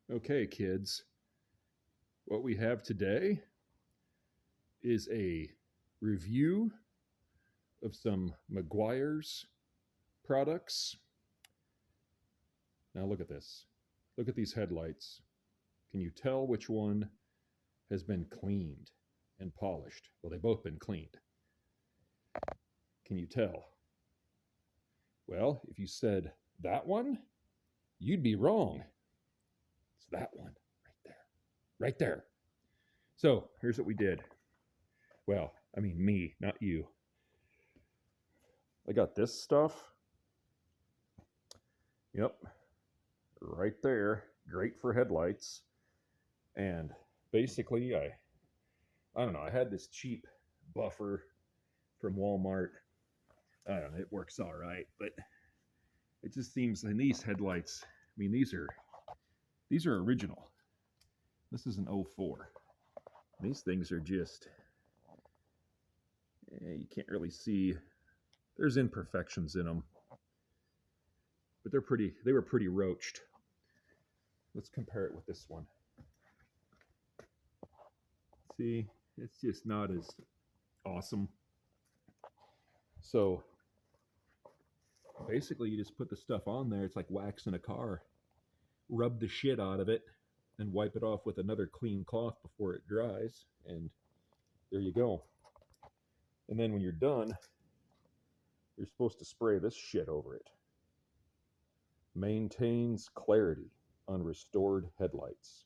Okay, kids, what we have today is a review of some Meguiar's products. Now look at this. Look at these headlights. Can you tell which one has been cleaned and polished? Well, they've both been cleaned. Can you tell? Well, if you said that one, you'd be wrong. It's that one right there. Right there. So here's what we did. Well, I mean me, not you. I got this stuff. Yep, right there. Great for headlights. And basically, I don't know, I had this cheap buffer from Walmart. I don't know, it works all right, but it just seems, and these headlights, I mean, these are original. This is an '04. These things are just, you can't really see. There's imperfections in them, but they were pretty roached. Let's compare it with this one. See, it's just not as awesome. So basically, you just put the stuff on there. It's like waxing a car. Rub the shit out of it and wipe it off with another clean cloth before it dries, and there you go. And then when you're done, you're supposed to spray this shit over it. Maintains clarity on restored headlights.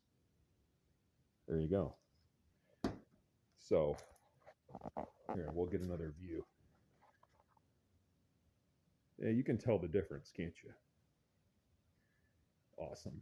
There you go. So, here, we'll get another view. Yeah, you can tell the difference, can't you? Awesome.